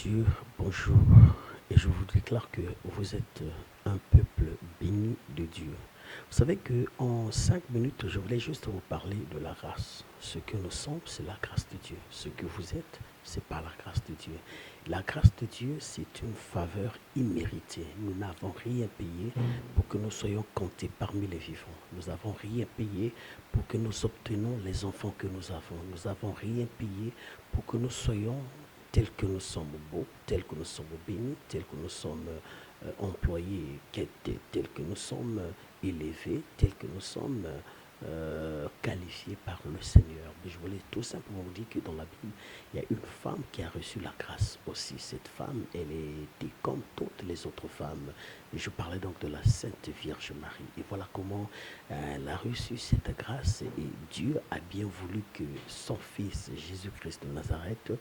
Dieu, bonjour. Et je vous déclare que vous êtes un peuple béni de Dieu. Vous savez que en 5 minutes, je voulais juste vous parler de la grâce. Ce que nous sommes, c'est la grâce de Dieu. Ce que vous êtes, c'est par la grâce de Dieu. La grâce de Dieu, c'est une faveur imméritée. Nous n'avons rien payé pour que nous soyons comptés parmi les vivants. Nous n'avons rien payé pour que nous obtenions les enfants que nous avons. Nous n'avons rien payé pour que nous soyons tels que nous sommes beaux, tels que nous sommes bénis, tels que nous sommes employés, tels que nous sommes élevés, tels que nous sommes qualifiés par le Seigneur. Mais je voulais tout simplement vous dire que dans la Bible, il y a une femme qui a reçu la grâce aussi. Cette femme, elle était comme toutes les autres femmes. Et je parlais donc de la Sainte Vierge Marie. Et voilà comment elle a reçu cette grâce. Et Dieu a bien voulu que son fils, Jésus-Christ de Nazareth,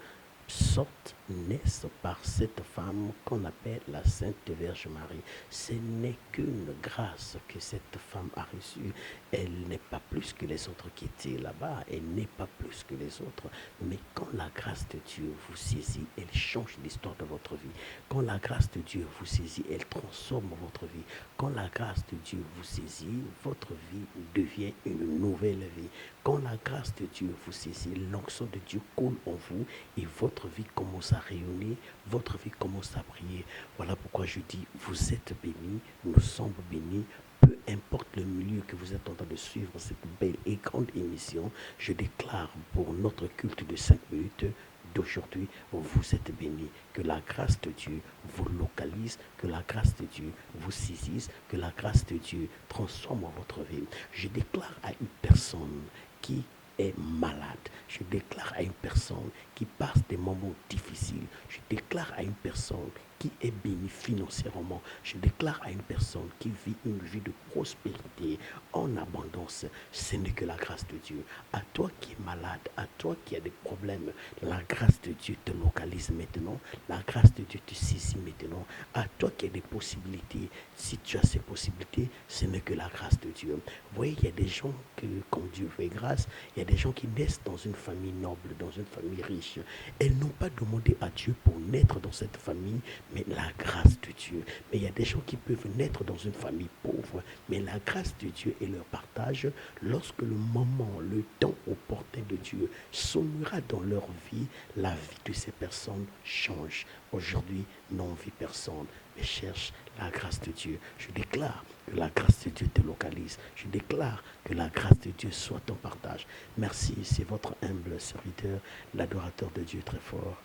sortent, naissent par cette femme qu'on appelle la Sainte Vierge Marie. Ce n'est qu'une grâce que cette femme a reçue. Elle n'est pas plus que les autres qui étaient là-bas. Elle n'est pas plus que les autres. Mais quand la grâce de Dieu vous saisit, elle change l'histoire de votre vie. Quand la grâce de Dieu vous saisit, elle transforme votre vie. Quand la grâce de Dieu vous saisit, votre vie devient une nouvelle vie. Quand la grâce de Dieu vous saisit, l'onction de Dieu coule en vous et votre vie commence à rayonner, votre vie commence à briller. Voilà pourquoi je dis, vous êtes bénis, nous sommes bénis. Peu importe le milieu que vous êtes en train de suivre cette belle et grande émission, je déclare pour notre culte de 5 minutes d'aujourd'hui, vous êtes bénis. Que la grâce de Dieu vous localise, que la grâce de Dieu vous saisisse, que la grâce de Dieu transforme votre vie. Je déclare à une personne qui est malade. Je déclare à une personne qui passe des moments difficiles. Je déclare à une personne qui est bénie financièrement. Je déclare à une personne qui vit une vie de prospérité en abondance. Ce n'est que la grâce de Dieu. À toi qui es malade, à toi qui as des problèmes, la grâce de Dieu te localise maintenant. La grâce de Dieu te saisit maintenant. À toi qui as des possibilités, si tu as ces possibilités, ce n'est que la grâce de Dieu. Vous voyez, il y a des gens que, quand Dieu fait grâce, il y a des gens qui naissent dans une famille noble, dans une famille riche. Elles n'ont pas demandé à Dieu pour naître dans cette famille, mais la grâce de Dieu. Mais il y a des gens qui peuvent naître dans une famille pauvre, mais la grâce de Dieu et leur partage, lorsque le moment, le temps opportun de Dieu sonnera dans leur vie, la vie de ces personnes change. Aujourd'hui, n'envie personne, mais cherche la grâce de Dieu. Je déclare que la grâce de Dieu te localise. Je déclare que la grâce de Dieu soit ton partage. Merci, c'est votre humble serviteur, l'adorateur de Dieu très fort,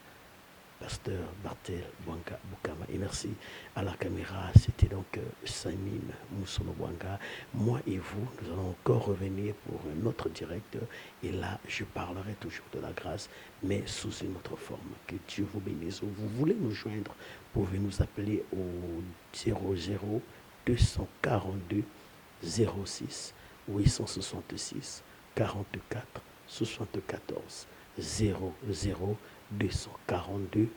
Pasteur Bartel Boukama. Et merci à la caméra, c'était donc Simon Moussono Bouanga. Moi et vous, nous allons encore revenir pour un autre direct. Et là, je parlerai toujours de la grâce, mais sous une autre forme. Que Dieu vous bénisse. Vous voulez nous joindre, vous pouvez nous appeler au 00 242 06 866 44 74 00 242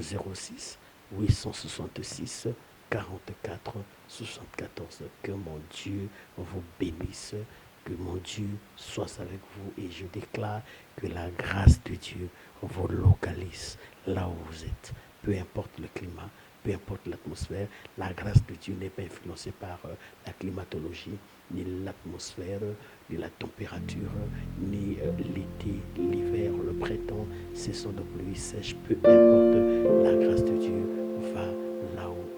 06 866 44 74. Que mon Dieu vous bénisse, que mon Dieu soit avec vous, et je déclare que la grâce de Dieu vous localise là où vous êtes. Peu importe le climat, peu importe l'atmosphère, la grâce de Dieu n'est pas influencée par la climatologie, ni l'atmosphère, ni la température, ni l'été, l'hiver, le printemps, saison de pluie sèche, peu importe, la grâce de Dieu va là où